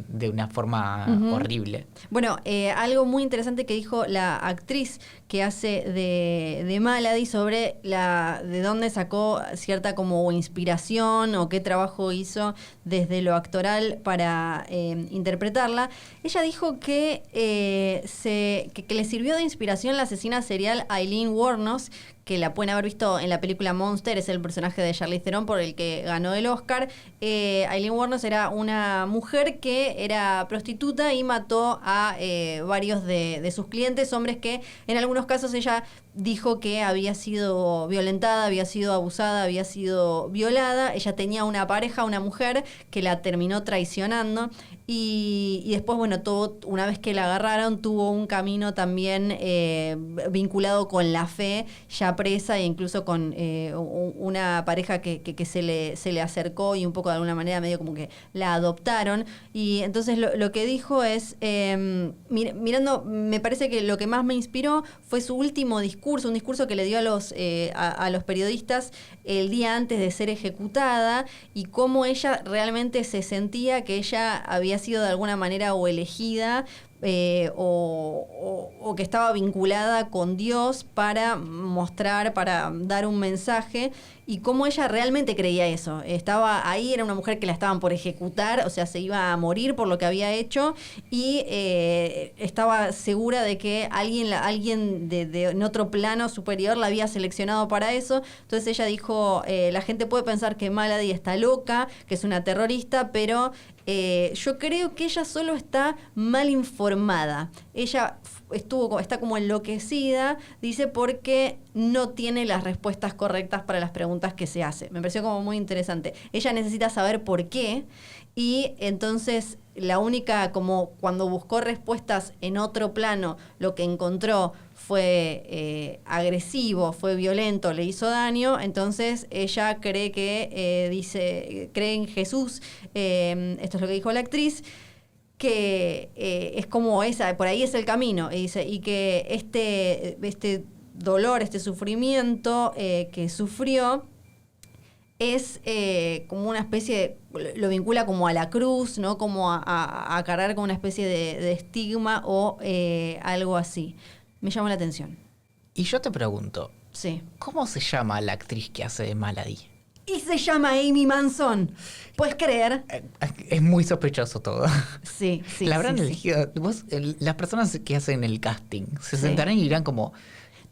de una forma horrible. Bueno, algo muy interesante que dijo la actriz que hace de Malady sobre de dónde sacó cierta como inspiración o qué trabajo hizo desde lo actoral para interpretarla. Ella dijo que le sirvió de inspiración la asesina serial Aileen Wuornos, que la pueden haber visto en la película Monster, es el personaje de Charlize Theron por el que ganó el Oscar. Aileen Wuornos era una mujer que era prostituta y mató a varios de sus clientes, hombres que en algunos casos ella dijo que había sido violentada, había sido abusada, había sido violada. Ella tenía una pareja, una mujer, que la terminó traicionando. Y después, bueno, una vez que la agarraron, tuvo un camino también vinculado con la fe, ya presa, e incluso con una pareja que se le acercó y un poco de alguna manera medio como que la adoptaron. Y entonces lo que dijo es, mirando, me parece que lo que más me inspiró fue su último discurso, un discurso que le dio a los periodistas el día antes de ser ejecutada, y cómo ella realmente se sentía que ella había sido de alguna manera o elegida o que estaba vinculada con Dios para mostrar, para dar un mensaje, y cómo ella realmente creía eso. Estaba ahí, era una mujer que la estaban por ejecutar, o sea, se iba a morir por lo que había hecho, y estaba segura de que alguien en otro plano superior la había seleccionado para eso. Entonces ella dijo, la gente puede pensar que Malady está loca, que es una terrorista, pero yo creo que ella solo está mal informada. Ella está como enloquecida, dice, porque no tiene las respuestas correctas para las preguntas que se hace. Me pareció como muy interesante. Ella necesita saber por qué, y entonces la única, como cuando buscó respuestas en otro plano, lo que encontró fue agresivo, fue violento, le hizo daño. Entonces ella cree que cree en Jesús, esto es lo que dijo la actriz, que es como esa, por ahí es el camino, y dice, y que este dolor, este sufrimiento que sufrió es como una especie lo vincula como a la cruz, ¿no? Como a cargar con una especie de estigma o algo así. Me llama la atención. Y yo te pregunto, sí, ¿cómo se llama la actriz que hace de Malady? Y se llama Amy Manson. ¿Puedes creer? Es muy sospechoso todo. Sí, sí. La habrán sí, elegido. Las personas que hacen el casting se Sí. sentarán y dirán como,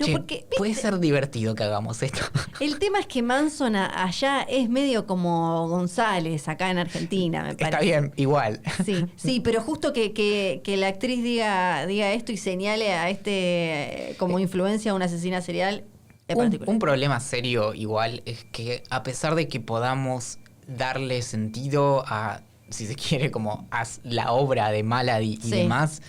No, che, porque, puede ¿viste? ser divertido que hagamos esto. El tema es que Manson allá es medio como González acá en Argentina, me parece. Está bien, igual. Sí, sí, pero justo que la actriz diga esto y señale a como influencia a una asesina serial. Un problema serio igual es que a pesar de que podamos darle sentido a, si se quiere, como a la obra de Malady y Sí. demás,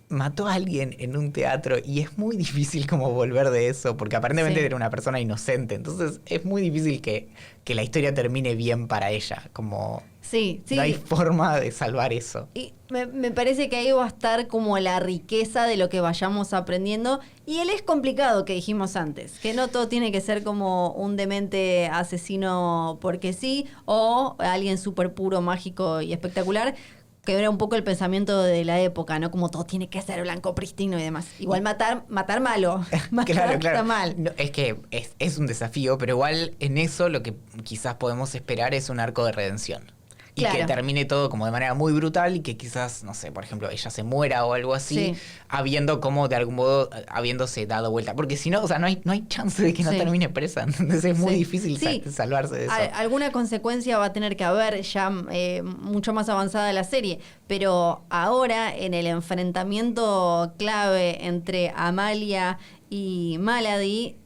mató a alguien en un teatro y es muy difícil como volver de eso, porque aparentemente Sí. era una persona inocente, entonces es muy difícil que la historia termine bien para ella, como Sí, sí. no hay forma de salvar eso. Y me parece que ahí va a estar como la riqueza de lo que vayamos aprendiendo. Y él es complicado, que dijimos antes, que no todo tiene que ser como un demente asesino porque sí, o alguien súper puro, mágico y espectacular, que era un poco el pensamiento de la época, ¿no? Como todo tiene que ser blanco, pristino y demás. Igual matar malo. Matar Claro. está mal. No, es que es un desafío, pero igual en eso lo que quizás podemos esperar es un arco de redención. Y Claro. que termine todo como de manera muy brutal y que quizás, no sé, por ejemplo, ella se muera o algo así, Sí. habiendo como de algún modo, habiéndose dado vuelta. Porque si no, o sea, no hay chance de que no Sí. termine presa. Entonces es muy Sí. difícil Sí. salvarse de eso. Alguna consecuencia va a tener que haber ya mucho más avanzada la serie, pero ahora en el enfrentamiento clave entre Amalia y Malady,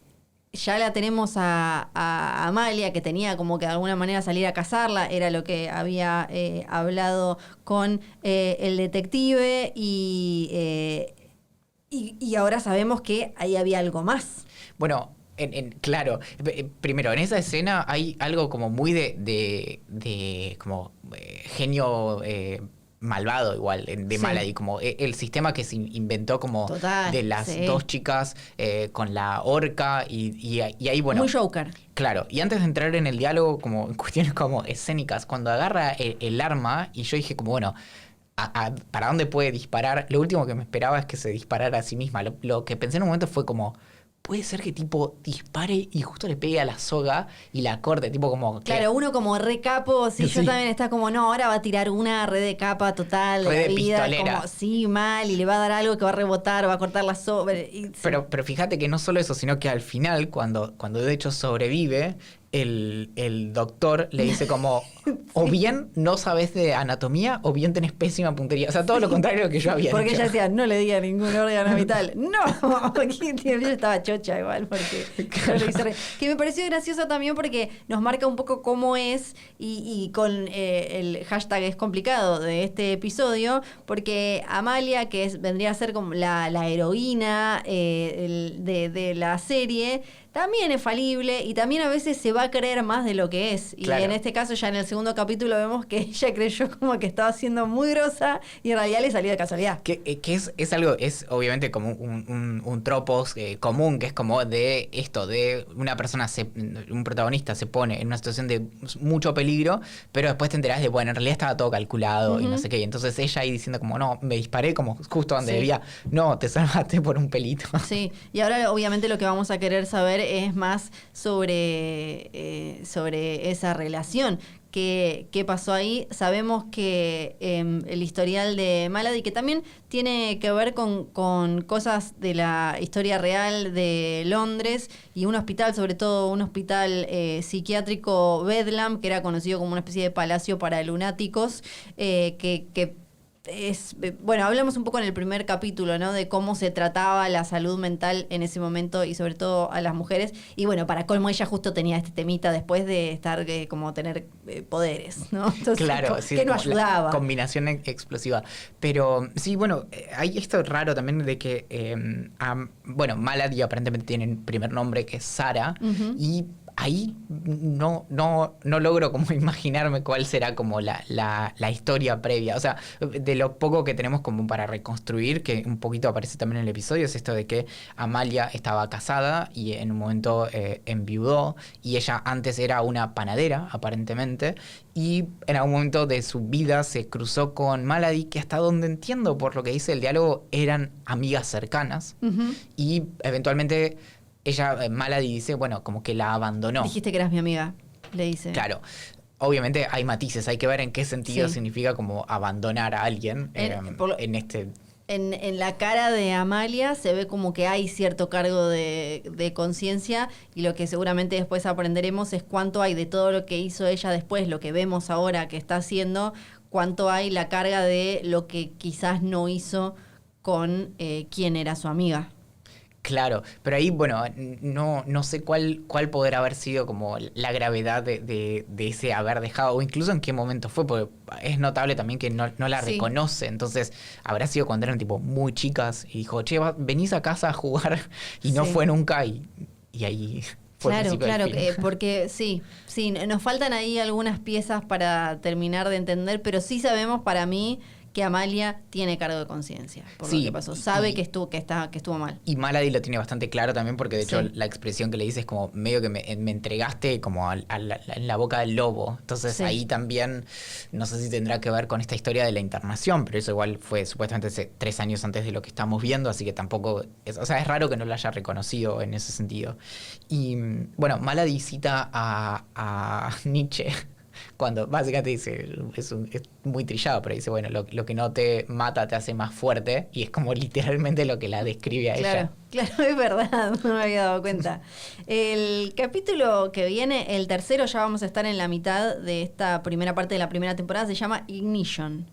ya la tenemos a Amalia, que tenía como que de alguna manera salir a cazarla, era lo que había hablado con el detective, y ahora sabemos que ahí había algo más. Bueno, claro, primero, en esa escena hay algo como muy de como genio malvado igual, de Sí. Malady, como el sistema que se inventó como Total, de las sí. dos chicas con la horca y ahí, bueno... Muy Joker. Claro, y antes de entrar en el diálogo, como en cuestiones como escénicas, cuando agarra el arma, y yo dije como, bueno, ¿para dónde puede disparar? Lo último que me esperaba es que se disparara a sí misma. Lo que pensé en un momento fue como, puede ser que tipo dispare y justo le pegue a la soga y la corte, tipo como... Claro, uno como re capo, sí, yo Sí. también está como, no, ahora va a tirar una red de capa total de Re la de vida, pistolera. como, sí, mal, y le va a dar algo que va a rebotar, va a cortar la Pero fíjate que no solo eso, sino que al final, cuando de hecho sobrevive, el doctor le dice como, o bien no sabes de anatomía, o bien tenés pésima puntería. O sea, todo lo contrario de lo que yo había Porque dicho. ella decía, no le diga ningún órgano vital. No, porque yo estaba chocha igual, porque yo lo hice que me pareció gracioso también porque nos marca un poco cómo es, y con el hashtag es complicado de este episodio, porque Amalia, que vendría a ser como la heroína de la serie, también es falible y también a veces se va a creer más de lo que es. Y Claro. en este caso, ya en el segundo capítulo, vemos que ella creyó como que estaba siendo muy grosa y en realidad le salió de casualidad. Que es algo, es obviamente como un tropos común, que es como de esto, de una persona, un protagonista se pone en una situación de mucho peligro, pero después te enterás de, bueno, en realidad estaba todo calculado y no sé qué. Y entonces ella ahí diciendo como, no, me disparé como justo donde Sí. debía. No, te salvaste por un pelito. Sí, y ahora obviamente lo que vamos a querer saber es más sobre esa relación. ¿Qué pasó ahí? Sabemos que el historial de Malady, que también tiene que ver con cosas de la historia real de Londres, y un hospital, sobre todo un hospital psiquiátrico, Bedlam, que era conocido como una especie de palacio para lunáticos, que bueno, hablamos un poco en el primer capítulo, ¿no? De cómo se trataba la salud mental en ese momento y sobre todo a las mujeres. Y bueno, para colmo ella justo tenía este temita después de estar como tener poderes, ¿no? Entonces, claro, sí, que no ayudaba. Combinación explosiva. Pero sí, bueno, hay esto raro también de que, bueno, Malady aparentemente tiene el primer nombre que es Sara, y ahí no logro como imaginarme cuál será como la historia previa. O sea, de lo poco que tenemos como para reconstruir, que un poquito aparece también en el episodio, es esto de que Amalia estaba casada y en un momento enviudó, y ella antes era una panadera, aparentemente, y en algún momento de su vida se cruzó con Malady, que hasta donde entiendo por lo que dice el diálogo, eran amigas cercanas, y eventualmente ella, Malady, dice, bueno, como que la abandonó. Dijiste que eras mi amiga, le dice. Claro. Obviamente hay matices, hay que ver en qué sentido significa como abandonar a alguien en este... En la cara de Amalia se ve como que hay cierto cargo de conciencia, y lo que seguramente después aprenderemos es cuánto hay de todo lo que hizo ella después, lo que vemos ahora que está haciendo, cuánto hay la carga de lo que quizás no hizo con quien era su amiga. Claro, pero ahí, bueno, no sé cuál podrá haber sido como la gravedad de ese haber dejado, o incluso en qué momento fue, porque es notable también que no la reconoce. Entonces, habrá sido cuando eran tipo muy chicas y dijo, che, venís a casa a jugar, y no fue nunca, y ahí fue el principio del fin. Porque sí, nos faltan ahí algunas piezas para terminar de entender, pero sí sabemos, para mí, que Amalia tiene cargo de conciencia por lo que pasó. Sabe que estuvo mal. Y Malady lo tiene bastante claro también, porque de hecho la expresión que le dice es como medio que me entregaste como en la boca del lobo. Entonces ahí también, no sé si tendrá que ver con esta historia de la internación, pero eso igual fue supuestamente 3 años antes de lo que estamos viendo, así que tampoco... o sea, es raro que no la haya reconocido en ese sentido. Y bueno, Malady cita a Nietzsche, cuando básicamente dice, es muy trillado, pero dice, bueno, lo que no te mata te hace más fuerte, y es como literalmente lo que la describe a ella. Claro, es verdad, no me había dado cuenta. El capítulo que viene, el tercero, ya vamos a estar en la mitad de esta primera parte de la primera temporada, se llama Ignition.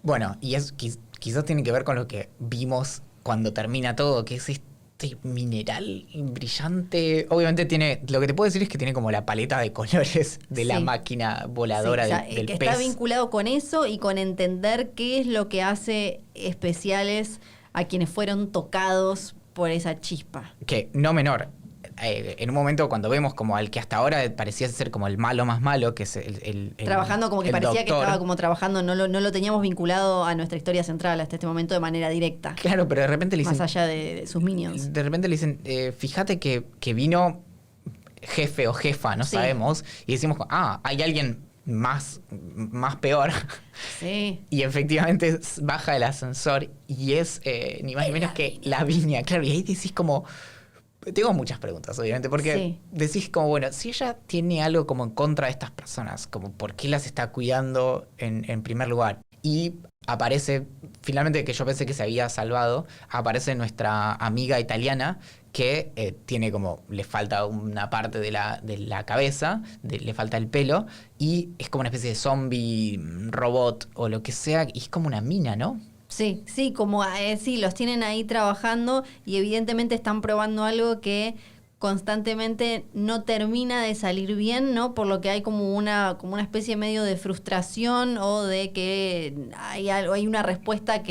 Bueno, y quizás tiene que ver con lo que vimos cuando termina todo, que es este mineral brillante. Obviamente lo que te puedo decir es que tiene como la paleta de colores de la máquina voladora del que pez. Está vinculado con eso y con entender qué es lo que hace especiales a quienes fueron tocados por esa chispa. Que no menor. En un momento cuando vemos como al que hasta ahora parecía ser como el malo más malo, que es el trabajando como que parecía doctor, que estaba como trabajando, no lo teníamos vinculado a nuestra historia central hasta este momento de manera directa. Claro, pero de repente le dicen... Más allá de sus minions. De repente le dicen, fíjate que vino jefe o jefa, no sabemos, y decimos, hay alguien más peor. Sí. Y efectivamente baja el ascensor y es ni más ni menos que la Viña. Claro, y ahí decís como... Tengo muchas preguntas, obviamente, porque decís como, bueno, si ella tiene algo como en contra de estas personas, como por qué las está cuidando en primer lugar. Y aparece, finalmente, que yo pensé que se había salvado, aparece nuestra amiga italiana que tiene como, le falta una parte de la cabeza, le falta el pelo, y es como una especie de zombie, robot o lo que sea, y es como una mina, ¿no? Sí, como los tienen ahí trabajando y evidentemente están probando algo que constantemente no termina de salir bien, ¿no? Por lo que hay como una especie medio de frustración o de que hay una respuesta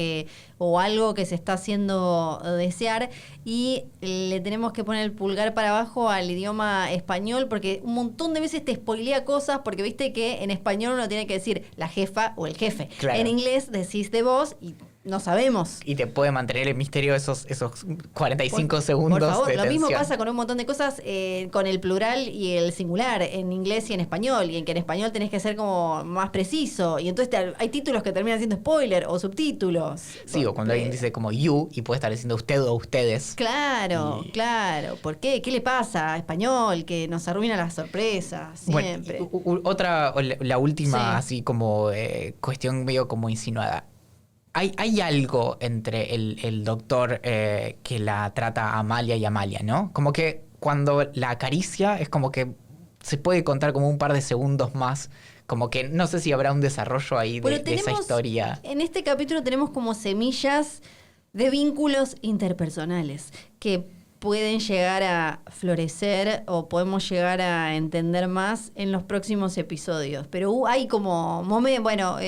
o algo que se está haciendo desear, y le tenemos que poner el pulgar para abajo al idioma español, porque un montón de veces te spoilea cosas, porque viste que en español uno tiene que decir la jefa o el jefe. Claro. En inglés decís de vos y no sabemos. Y te puede mantener el misterio esos 45 segundos. Por favor, de lo mismo tensión. pasa con un montón de cosas con el plural y el singular, en inglés y en español, y en que en español tenés que ser como más preciso, y entonces hay títulos que terminan siendo spoiler o subtítulos. Sí, o cuando alguien dice como you y puede estar diciendo usted o ustedes. Claro. ¿Por qué? ¿Qué le pasa a español que nos arruina las sorpresas siempre? Bueno, la última así como cuestión medio como insinuada. Hay algo entre el doctor que la trata a Amalia y Amalia, ¿no? Como que cuando la acaricia es como que se puede contar como un par de segundos más. Como que no sé si habrá un desarrollo ahí de esa historia. En este capítulo tenemos como semillas de vínculos interpersonales que pueden llegar a florecer o podemos llegar a entender más en los próximos episodios. Pero hay como momentos, bueno,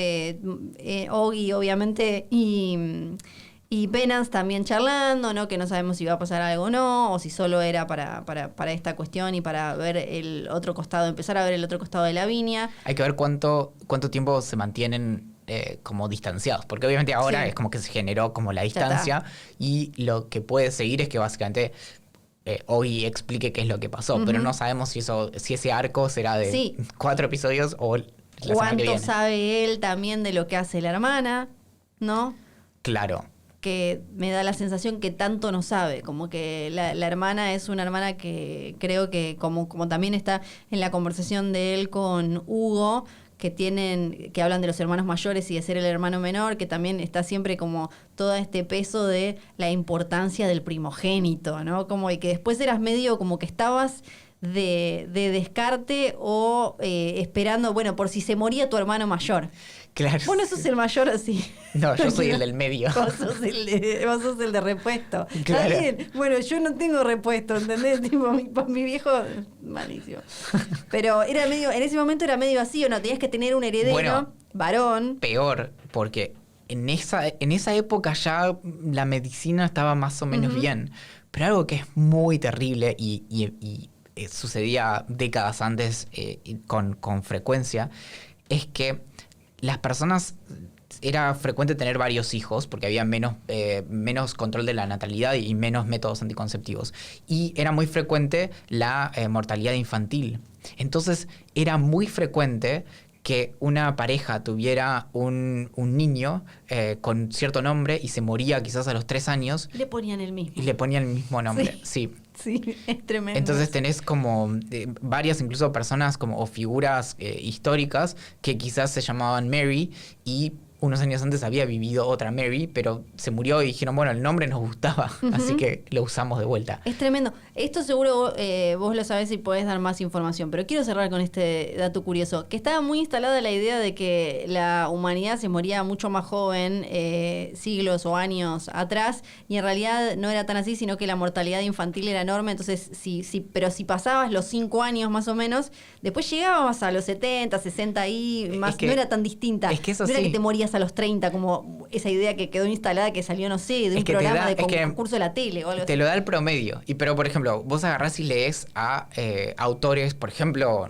Oggy obviamente y Penance también charlando, ¿no? Que no sabemos si va a pasar algo o no, o si solo era para esta cuestión y para ver el otro costado, empezar a ver el otro costado de Lavinia. Hay que ver cuánto tiempo se mantienen como distanciados, porque obviamente ahora es como que se generó como la distancia y lo que puede seguir es que básicamente Oggy explique qué es lo que pasó, pero no sabemos si ese arco será de 4 episodios o la semana que viene. ¿Cuánto sabe él también de lo que hace la hermana? ¿No? Claro. Que me da la sensación que tanto no sabe, como que la hermana es una hermana que creo que como también está en la conversación de él con Hugo, que hablan de los hermanos mayores y de ser el hermano menor, que también está siempre como todo este peso de la importancia del primogénito, ¿no? Como y que después eras medio como que estabas de descarte o esperando, bueno, por si se moría tu hermano mayor. Claro. Vos no sos el mayor así. No, yo soy el del medio. Vos sos el de repuesto. Claro. Está bien. Bueno, yo no tengo repuesto, ¿entendés? Tipo, mi viejo, malísimo. Pero era medio, en ese momento era medio así, ¿o no? Tenías que tener un heredero, varón. Peor, porque en esa época ya la medicina estaba más o menos bien. Pero algo que es muy terrible y sucedía décadas antes con frecuencia, es que las personas, era frecuente tener varios hijos porque había menos control de la natalidad y menos métodos anticonceptivos. Y era muy frecuente la mortalidad infantil. Entonces era muy frecuente que una pareja tuviera un niño con cierto nombre y se moría quizás a los 3 años. Le ponían el mismo. Y le ponían el mismo nombre, sí. Sí, es tremendo. Entonces tenés como varias incluso personas como o figuras históricas que quizás se llamaban Mary y unos años antes había vivido otra Mary, pero se murió y dijeron, bueno, el nombre nos gustaba, así que lo usamos de vuelta. Es tremendo. Esto seguro vos lo sabés y podés dar más información, pero quiero cerrar con este dato curioso, que estaba muy instalada la idea de que la humanidad se moría mucho más joven, siglos o años atrás, y en realidad no era tan así, sino que la mortalidad infantil era enorme, entonces pero si pasabas los 5 años más o menos, después llegabas a los 70, 60 y más, no era tan distinta. Es que eso no era sí. que te morías a los 30, como esa idea que quedó instalada, que salió, no sé, de un programa de concurso de la tele o algo así. Te lo da el promedio. Pero, por ejemplo, vos agarrás y lees a autores, por ejemplo,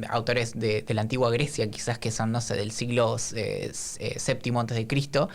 autores de la antigua Grecia, quizás que son, no sé, del siglo VII antes de Cristo,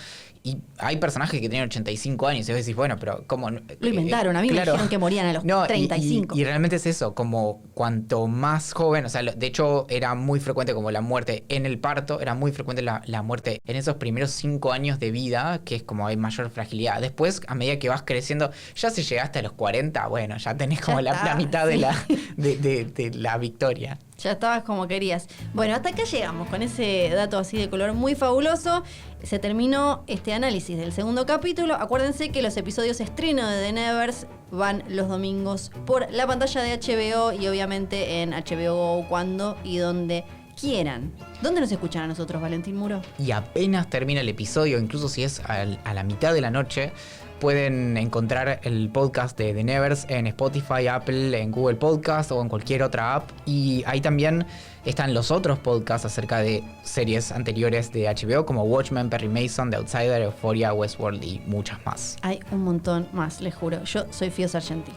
y hay personajes que tienen 85 años y vos decís, bueno, pero ¿cómo? Lo inventaron, a mí me dijeron que morían a los 35. Y realmente es eso, como cuanto más joven, o sea, de hecho era muy frecuente como la muerte en el parto, era muy frecuente la muerte en esos primeros 5 años de vida, que es como hay mayor fragilidad. Después, a medida que vas creciendo, ya si llegaste a los 40, bueno, ya tenés como la mitad de la victoria. Ya estabas como querías. Bueno, hasta acá llegamos con ese dato así de color muy fabuloso. Se terminó este análisis del segundo capítulo. Acuérdense que los episodios estreno de The Nevers van los domingos por la pantalla de HBO y obviamente en HBO Go cuando y donde quieran. ¿Dónde nos escuchan a nosotros, Valentín Muro? Y apenas termina el episodio, incluso si es a la mitad de la noche, pueden encontrar el podcast de The Nevers en Spotify, Apple, en Google Podcast o en cualquier otra app. Y ahí también están los otros podcasts acerca de series anteriores de HBO, como Watchmen, Perry Mason, The Outsider, Euphoria, Westworld y muchas más. Hay un montón más, les juro. Yo soy Fío Sargenti.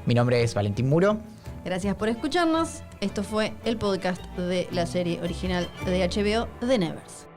Mi nombre es Valentín Muro. Gracias por escucharnos. Esto fue el podcast de la serie original de HBO, The Nevers.